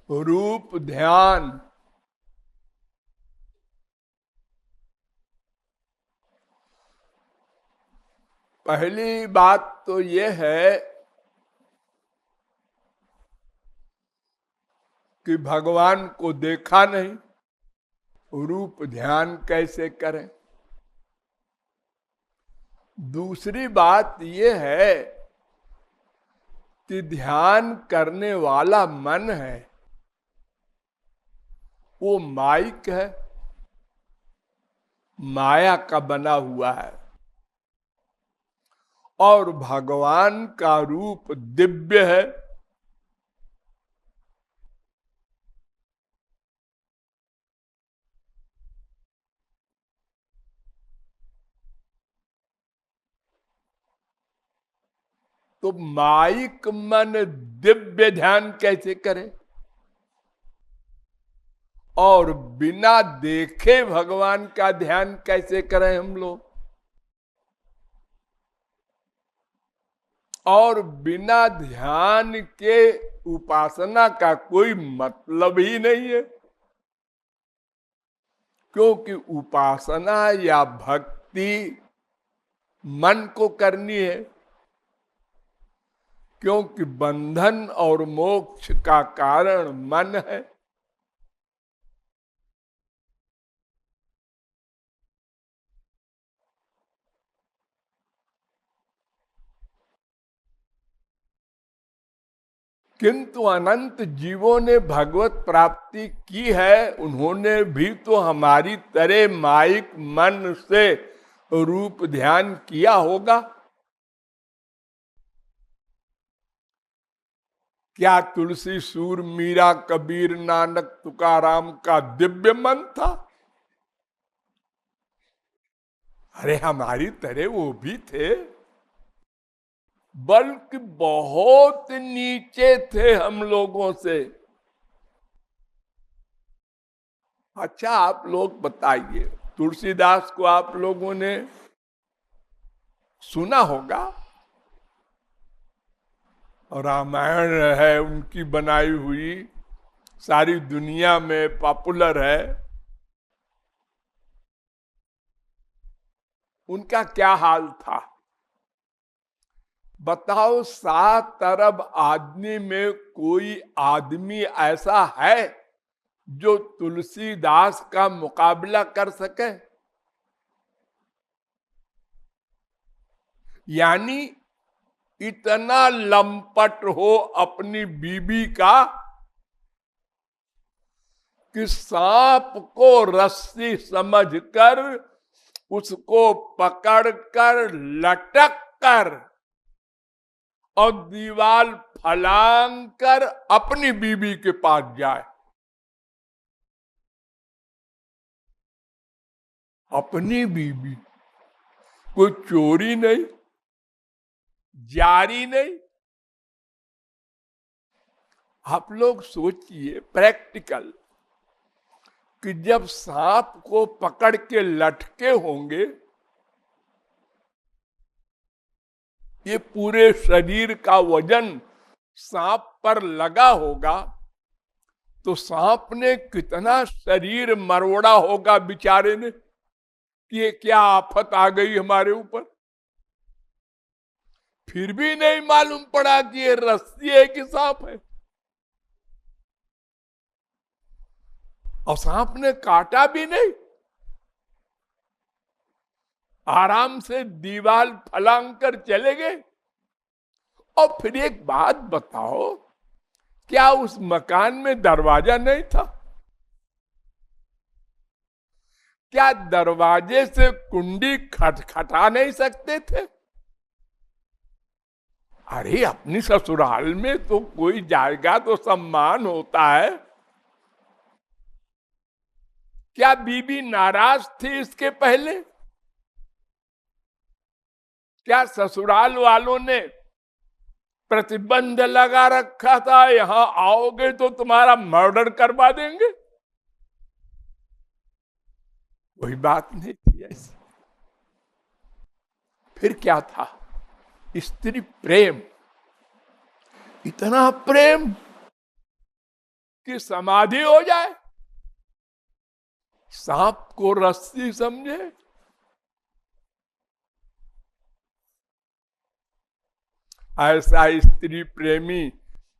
रूप ध्यान। पहली बात तो ये है कि भगवान को देखा नहीं, रूप ध्यान कैसे करें। दूसरी बात ये है कि ध्यान करने वाला मन है, वो माइक है, माया का बना हुआ है, और भगवान का रूप दिव्य है। तो माइक मन दिव्य ध्यान कैसे करे, और बिना देखे भगवान का ध्यान कैसे करें हम लोग, और बिना ध्यान के उपासना का कोई मतलब ही नहीं है। क्योंकि उपासना या भक्ति मन को करनी है, क्योंकि बंधन और मोक्ष का कारण मन है। किंतु अनंत जीवों ने भगवत प्राप्ति की है, उन्होंने भी तो हमारी तरह माइक मन से रूप ध्यान किया होगा। क्या तुलसी, सूर, मीरा, कबीर, नानक, तुकाराम का दिव्य मन था? अरे हमारी तरह वो भी थे, बल्कि बहुत नीचे थे हम लोगों से। अच्छा आप लोग बताइए, तुलसीदास को आप लोगों ने सुना होगा, रामायण है उनकी बनाई हुई, सारी दुनिया में पॉपुलर है। उनका क्या हाल था बताओ? 7 अरब आदमी में कोई आदमी ऐसा है जो तुलसीदास का मुकाबला कर सके? यानी इतना लंपट हो अपनी बीबी का कि सांप को रस्सी समझकर उसको पकड़कर लटक कर और दीवाल फलांग कर अपनी बीबी के पास जाए। अपनी बीबी, कोई चोरी नहीं, जारी नहीं। आप लोग सोचिए प्रैक्टिकल, कि जब सांप को पकड़ के लटके होंगे, ये पूरे शरीर का वजन सांप पर लगा होगा, तो सांप ने कितना शरीर मरोड़ा होगा बेचारे ने, कि ये क्या आफत आ गई हमारे ऊपर। फिर भी नहीं मालूम पड़ा कि ये रस्सी है कि सांप है, और सांप ने काटा भी नहीं, आराम से दीवार फलांग कर चले गए। और फिर एक बात बताओ, क्या उस मकान में दरवाजा नहीं था? क्या दरवाजे से कुंडी खटखटा नहीं सकते थे? अरे अपनी ससुराल में तो कोई जाएगा तो सम्मान होता है। क्या बीबी नाराज थी इसके पहले? क्या ससुराल वालों ने प्रतिबंध लगा रखा था, यहां आओगे तो तुम्हारा मर्डर करवा देंगे? वही बात नहीं थी ऐसी। फिर क्या था? स्त्री प्रेम, इतना प्रेम कि समाधि हो जाए, सांप को रस्सी समझे। ऐसा स्त्री प्रेमी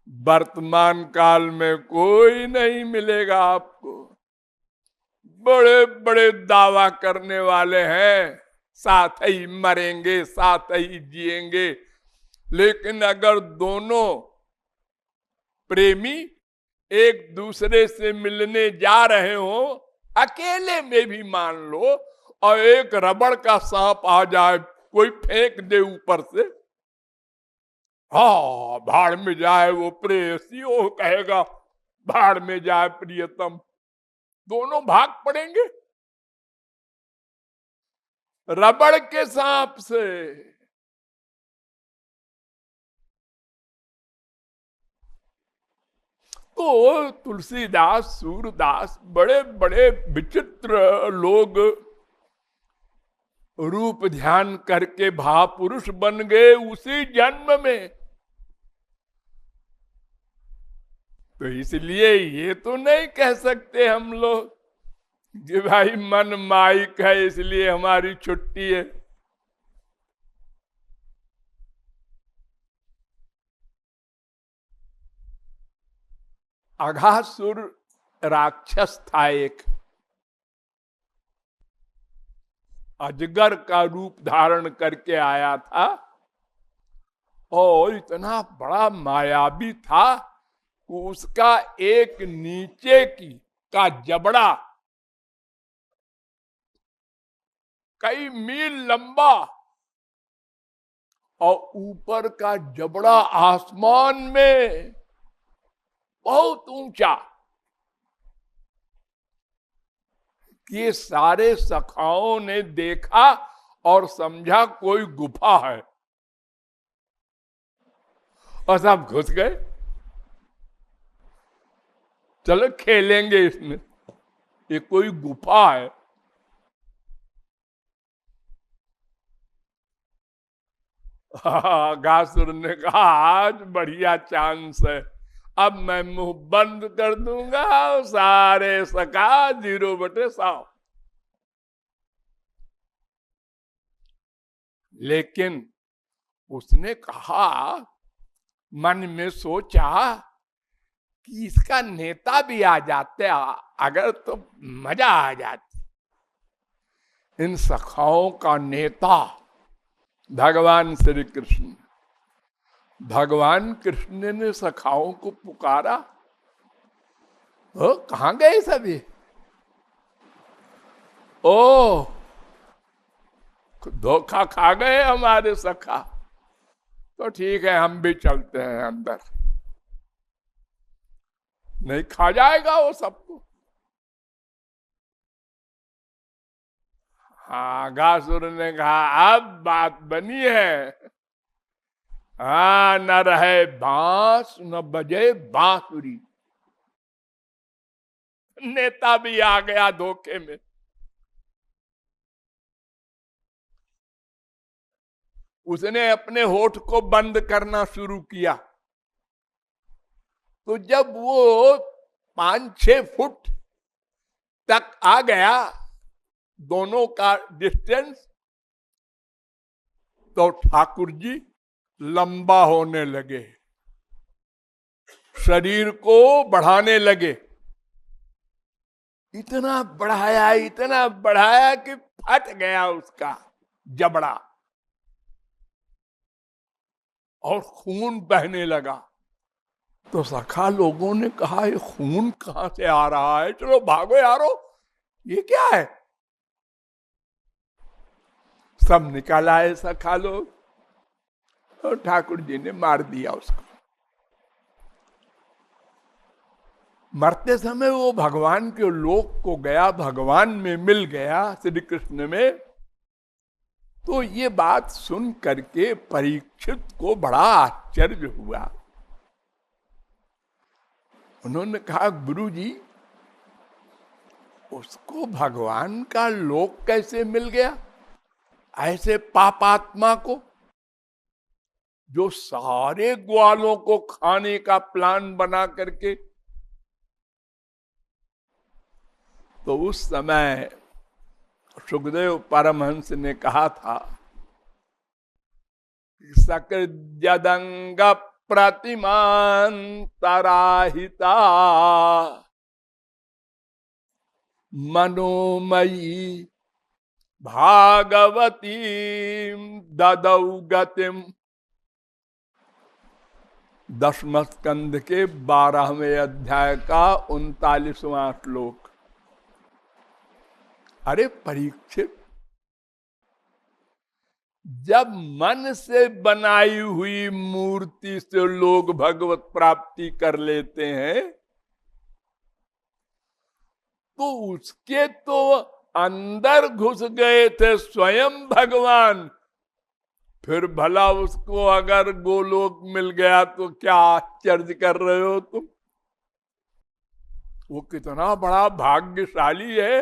वर्तमान काल में कोई नहीं मिलेगा आपको। बड़े बड़े दावा करने वाले हैं, साथ ही मरेंगे साथ ही जिएंगे, लेकिन अगर दोनों प्रेमी एक दूसरे से मिलने जा रहे हो, अकेले में भी मान लो, और एक रबड़ का सांप आ जाए, कोई फेंक दे ऊपर से, हाँ भाड़ में जाए वो प्रेयसी, वो कहेगा भाड़ में जाए प्रियतम, दोनों भाग पड़ेंगे रबड़ के सांप से। तो तुलसीदास, सूरदास, बड़े बड़े विचित्र लोग रूप ध्यान करके महापुरुष बन गए उसी जन्म में। तो इसलिए ये तो नहीं कह सकते हम लोग कि भाई मन माइक है इसलिए हमारी छुट्टी है। अघासुर राक्षस था, एक अजगर का रूप धारण करके आया था और इतना बड़ा मायावी था, उसका एक नीचे का जबड़ा कई मील लंबा और ऊपर का जबड़ा आसमान में बहुत ऊंचा। ये सारे सखाओं ने देखा और समझा कोई गुफा है और सब घुस गए, चलो खेलेंगे इसमें, ये कोई गुफा है। अघासुर ने कहा आज बढ़िया चांस है, अब मैं मुंह बंद कर दूंगा, सारे सका 0/100। लेकिन उसने कहा, मन में सोचा कि इसका नेता भी आ जाते अगर तो मजा आ जाती। इन सखाओं का नेता भगवान श्री कृष्ण। भगवान कृष्ण ने सखाओं को पुकारा, कहां गए सभी? ओ धोखा खा गए हमारे सखा, तो ठीक है हम भी चलते हैं अंदर, नहीं खा जाएगा वो सबको। हाँ, अघासुर ने कहा अब बात बनी है, हाँ न रहे बांस न बजे बांसुरी। नेता भी आ गया धोखे में। उसने अपने होठ को बंद करना शुरू किया, तो जब वो 5-6 फुट तक आ गया दोनों का डिस्टेंस, तो ठाकुर जी लंबा होने लगे, शरीर को बढ़ाने लगे। इतना बढ़ाया कि फट गया उसका जबड़ा और खून बहने लगा। तो सखा लोगों ने कहा ये खून कहां से आ रहा है, चलो भागो यारो, ये क्या है? सब निकल आए सखा लोग, और ठाकुर जी ने मार दिया उसको। मरते समय वो भगवान के लोक को गया, भगवान में मिल गया, श्री कृष्ण में। तो ये बात सुन करके परीक्षित को बड़ा आश्चर्य हुआ। उन्होंने कहा गुरु जी उसको भगवान का लोक कैसे मिल गया, ऐसे पापात्मा को जो सारे ग्वालों को खाने का प्लान बना करके तो उस समय सुखदेव परमहंस ने कहा था, सकृद्यदंग प्रतिमान तराहिता मनोमयी भागवती ददौ गतिम। 10वें स्कंद के 12वें अध्याय का 39वां श्लोक। अरे परीक्षित, जब मन से बनाई हुई मूर्ति से लोग भगवत प्राप्ति कर लेते हैं तो उसके तो अंदर घुस गए थे स्वयं भगवान, फिर भला उसको अगर गोलोक मिल गया तो क्या आश्चर्य कर रहे हो तुम? वो कितना बड़ा भाग्यशाली है।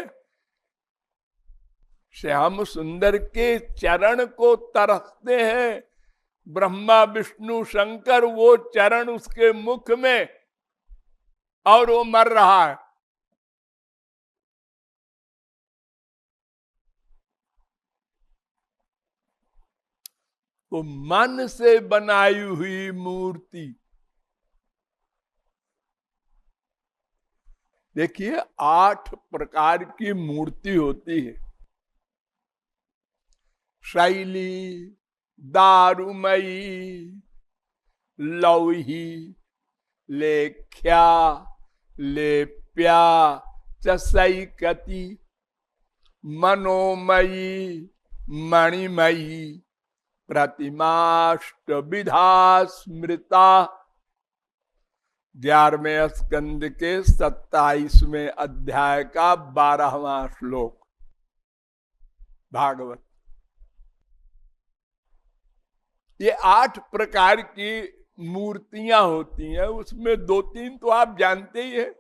श्याम सुंदर के चरण को तरसते हैं ब्रह्मा विष्णु शंकर, वो चरण उसके मुख में, और वो मर रहा है। तो मन से बनाई हुई मूर्ति, देखिए 8 प्रकार की मूर्ति होती है। शैली, दारुमयी, लौही, लेख्या, लेप्या, चसैकती, मनोमयी, मणिमयी, प्रतिमाष्ट विधा स्मृता। 11वें स्कंद के 27वें अध्याय का 12वां श्लोक भागवत। ये 8 प्रकार की मूर्तियां होती हैं, उसमें 2-3 तो आप जानते ही हैं,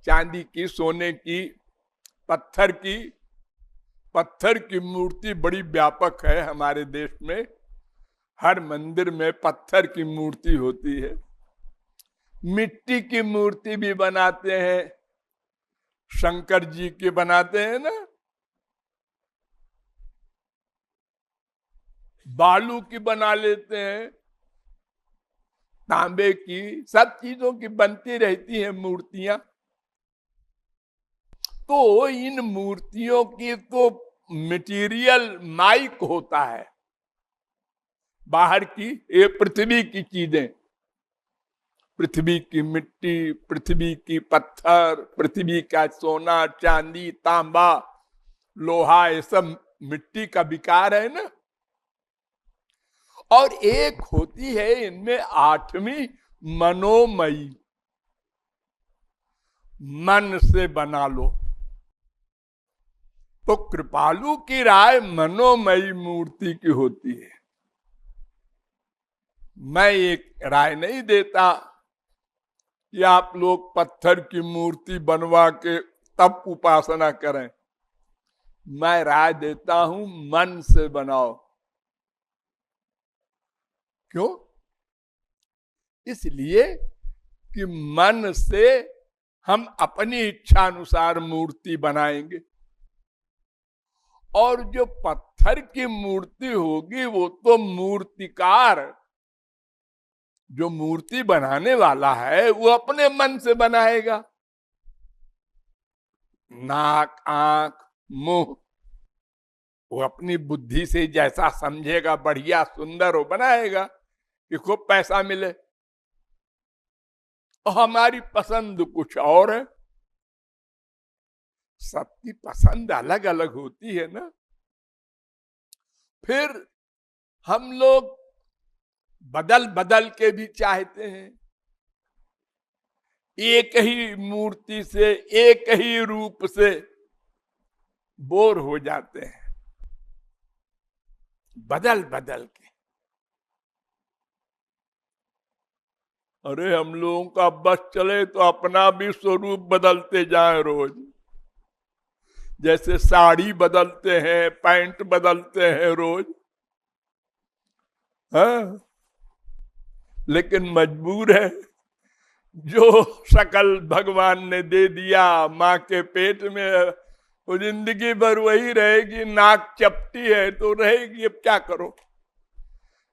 चांदी की, सोने की, पत्थर की। पत्थर की मूर्ति बड़ी व्यापक है हमारे देश में, हर मंदिर में पत्थर की मूर्ति होती है। मिट्टी की मूर्ति भी बनाते हैं, शंकर जी की बनाते हैं ना, बालू की बना लेते हैं, तांबे की, सब चीजों की बनती रहती है मूर्तियां। तो इन मूर्तियों की तो मटेरियल माइक होता है, बाहर की ये पृथ्वी की चीजें, पृथ्वी की मिट्टी, पृथ्वी की पत्थर, पृथ्वी का सोना, चांदी, तांबा, लोहा, ये सब मिट्टी का विकार है ना। और एक होती है इनमें 8वीं मनोमयी, मन से बना लो। तो कृपालु की राय मनोमयी मूर्ति की होती है। मैं एक राय नहीं देता कि आप लोग पत्थर की मूर्ति बनवा के तब उपासना करें। मैं राय देता हूं मन से बनाओ। क्यों? इसलिए कि मन से हम अपनी इच्छा अनुसार मूर्ति बनाएंगे, और जो पत्थर की मूर्ति होगी वो तो मूर्तिकार, जो मूर्ति बनाने वाला है वो अपने मन से बनाएगा। नाक, आंख, मुंह, वो अपनी बुद्धि से जैसा समझेगा बढ़िया सुंदर वो बनाएगा कि खूब पैसा मिले। और हमारी पसंद कुछ और है, सबकी पसंद अलग अलग होती है ना। फिर हम लोग बदल बदल के भी चाहते हैं, एक ही मूर्ति से, एक ही रूप से बोर हो जाते हैं, बदल बदल के। अरे हम लोगों का बस चले तो अपना भी स्वरूप बदलते जाए रोज, जैसे साड़ी बदलते हैं, पैंट बदलते हैं रोज, हाँ, लेकिन मजबूर है जो शकल भगवान ने दे दिया माँ के पेट में, वो जिंदगी भर वही रहेगी। नाक चपटी है तो रहेगी, अब क्या करो,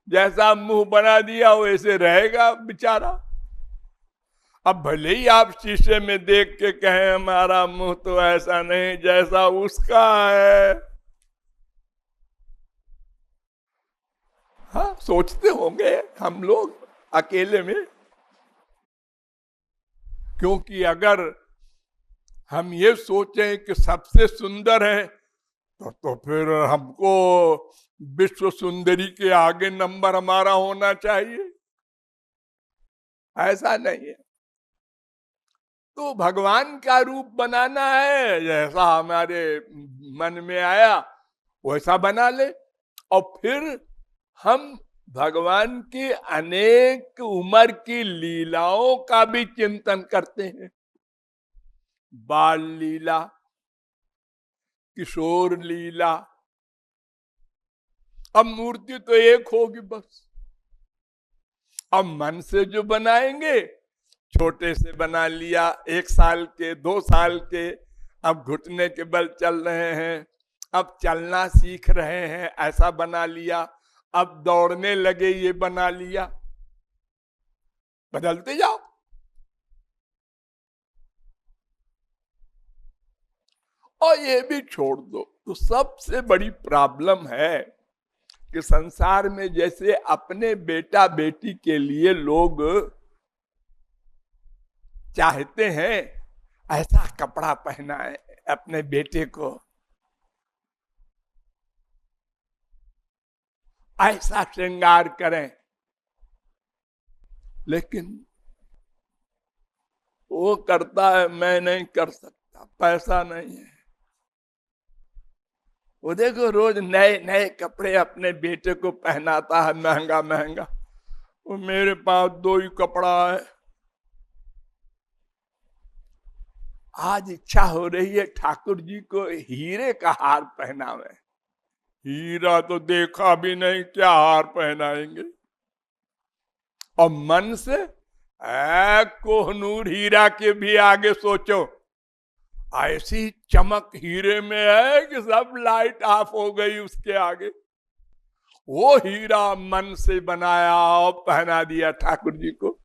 जैसा मुंह बना दिया वैसे रहेगा बेचारा। अब भले ही आप शीशे में देख के कहें हमारा मुंह तो ऐसा नहीं जैसा उसका है, हाँ सोचते होंगे हम लोग अकेले में। क्योंकि अगर हम ये सोचें कि सबसे सुंदर है तो फिर हमको विश्व सुंदरी के आगे नंबर हमारा होना चाहिए, ऐसा नहीं है। तो भगवान का रूप बनाना है, जैसा हमारे मन में आया वैसा बना ले। और फिर हम भगवान की अनेक उम्र की लीलाओं का भी चिंतन करते हैं। बाल लीला, किशोर लीला। अब मूर्ति तो एक होगी बस। अब मन से जो बनाएंगे, छोटे से बना लिया, 1 साल के 2 साल के, अब घुटने के बल चल रहे हैं, अब चलना सीख रहे हैं, ऐसा बना लिया। अब दौड़ने लगे, ये बना लिया। बदलते जाओ। और ये भी छोड़ दो तो सबसे बड़ी प्रॉब्लम है कि संसार में जैसे अपने बेटा बेटी के लिए लोग चाहते हैं ऐसा कपड़ा पहनाए अपने बेटे को, ऐसा श्रृंगार करें, लेकिन वो करता है, मैं नहीं कर सकता, पैसा नहीं है। वो देखो रोज नए नए कपड़े अपने बेटे को पहनाता है, महंगा महंगा। वो मेरे पास 2 ही कपड़ा है। आज इच्छा हो रही है ठाकुर जी को हीरे का हार पहनावे। हीरा तो देखा भी नहीं, क्या हार पहनाएंगे। और मन से कोहनूर हीरा के भी आगे सोचो, ऐसी चमक हीरे में है कि सब लाइट ऑफ हो गई उसके आगे। वो हीरा मन से बनाया और पहना दिया ठाकुर जी को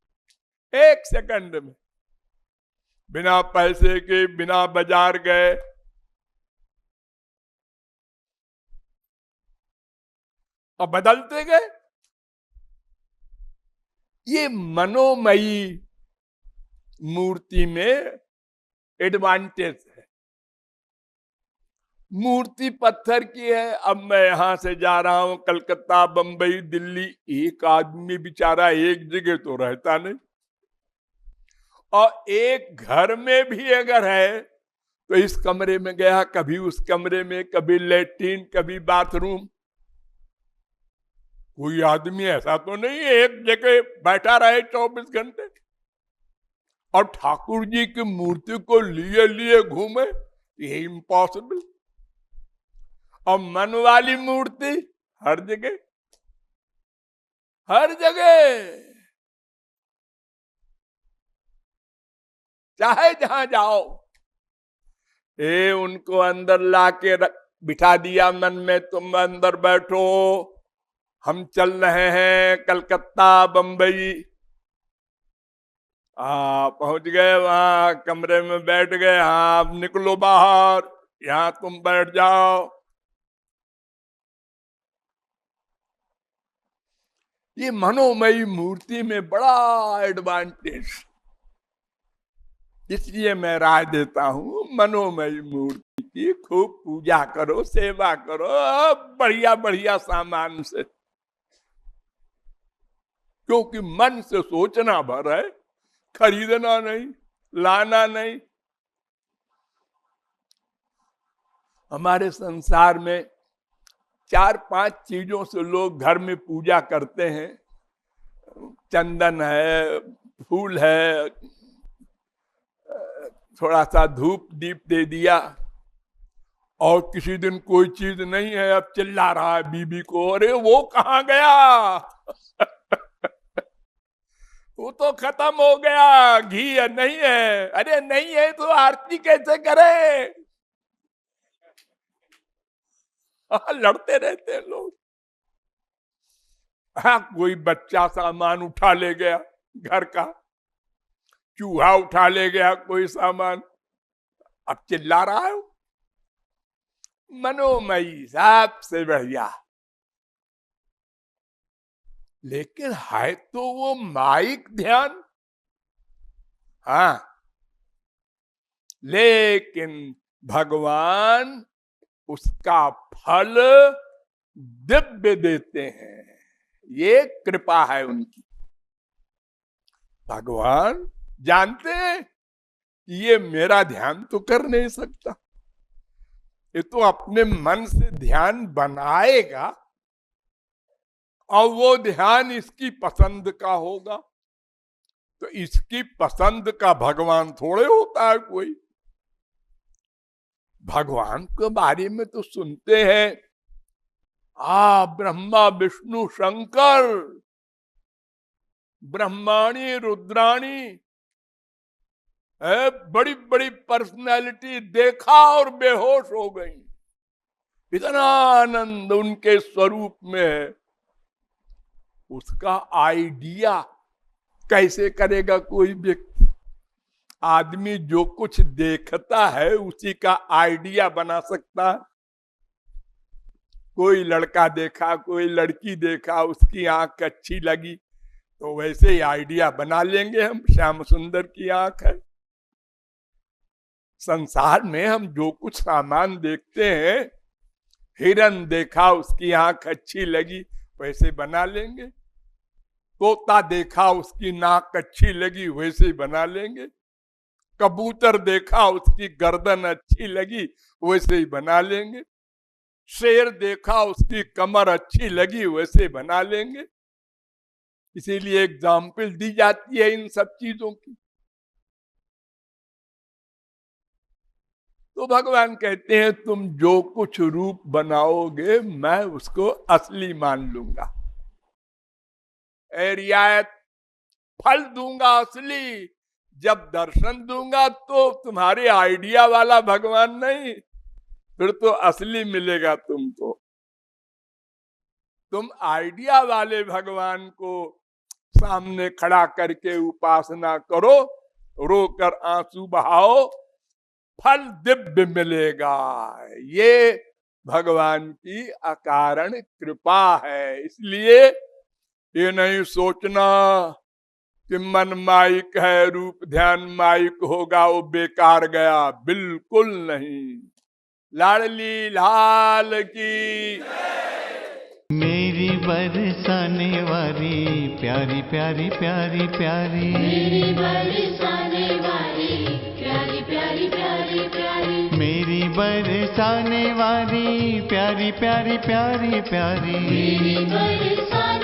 1 सेकंड में, बिना पैसे के, बिना बाजार गए। और बदलते गए। ये मनोमयी मूर्ति में एडवांटेज है। मूर्ति पत्थर की है। अब मैं यहां से जा रहा हूं कलकत्ता, बंबई, दिल्ली, एक आदमी बेचारा एक जगह तो रहता नहीं। और एक घर में भी अगर है तो इस कमरे में गया, कभी उस कमरे में, कभी लेट्रिन, कभी बाथरूम। कोई आदमी ऐसा तो नहीं है एक जगह बैठा रहे 24 घंटे। और ठाकुर जी की मूर्ति को लिए लिए घूमे, ये इम्पॉसिबल। और मन वाली मूर्ति हर जगह, हर जगह, चाहे जहां जाओ। उनको अंदर लाके बिठा दिया मन में, तुम अंदर बैठो, हम चल रहे हैं कलकत्ता, बंबई। पहुंच गए वहां, कमरे में बैठ गए। हाँ अब निकलो बाहर, यहां तुम बैठ जाओ। ये मनोमयी मूर्ति में बड़ा एडवांटेज, इसलिए मैं राय देता हूं मनोमयी मूर्ति की खूब पूजा करो, सेवा करो, बढ़िया बढ़िया सामान से। क्योंकि मन से सोचना भर है, खरीदना नहीं, लाना नहीं। हमारे संसार में 4-5 चीजों से लोग घर में पूजा करते हैं। चंदन है, फूल है, थोड़ा सा धूप दीप दे दिया। और किसी दिन कोई चीज नहीं है, अब चिल्ला रहा है बीबी को, अरे वो कहाँ गया। वो तो खत्म हो गया, घी नहीं है। अरे नहीं है तो आरती कैसे करे? लड़ते रहते हैं लोग। हाँ, कोई बच्चा सामान उठा ले गया घर का, चूहा उठा ले गया कोई सामान, अब चिल्ला रहा है। मनोमयी सबसे बढ़िया, लेकिन है तो वो माइक ध्यान। हाँ, लेकिन भगवान उसका फल दिव्य देते हैं। ये कृपा है उनकी। भगवान जानते हैं कि ये मेरा ध्यान तो कर नहीं सकता, ये तो अपने मन से ध्यान बनाएगा और वो ध्यान इसकी पसंद का होगा। तो इसकी पसंद का भगवान थोड़े होता है कोई। भगवान के बारे में तो सुनते हैं, ब्रह्मा विष्णु शंकर ब्रह्माणी रुद्राणी, बड़ी बड़ी पर्सनैलिटी देखा और बेहोश हो गई। इतना आनंद उनके स्वरूप में है, उसका आइडिया कैसे करेगा कोई व्यक्ति? आदमी जो कुछ देखता है उसी का आइडिया बना सकता है। कोई लड़का देखा, कोई लड़की देखा, उसकी आंख अच्छी लगी तो वैसे ही आइडिया बना लेंगे हम, श्याम सुंदर की आंख है। संसार में हम जो कुछ सामान देखते हैं, हिरन देखा उसकी आंख अच्छी लगी वैसे बना लेंगे, तोता देखा उसकी नाक अच्छी लगी वैसे ही बना लेंगे, कबूतर देखा उसकी गर्दन अच्छी लगी वैसे ही बना लेंगे, शेर देखा उसकी कमर अच्छी लगी वैसे बना लेंगे। इसीलिए एग्जाम्पल दी जाती है इन सब चीजों की। तो भगवान कहते हैं तुम जो कुछ रूप बनाओगे मैं उसको असली मान लूंगा, रियायत फल दूंगा असली। जब दर्शन दूंगा तो तुम्हारे आइडिया वाला भगवान नहीं, फिर तो असली मिलेगा तुमको। तुम आइडिया वाले भगवान को सामने खड़ा करके उपासना करो, रोकर आंसू बहाओ, फल दिव्य मिलेगा। ये भगवान की अकारण कृपा है। इसलिए ये नहीं सोचना कि मन माइक है, रूप ध्यान माइक होगा, वो बेकार गया, बिल्कुल नहीं। लाडली लाल की। मेरी बरसाने वाली प्यारी प्यारी प्यारी प्यारी, मेरी बरसाने वाली प्यारी प्यारी प्यारी प्यारी, मेरी बरसाने वाली प्यारी प्यारी प्यारी प्यारी, मेरी बरसाने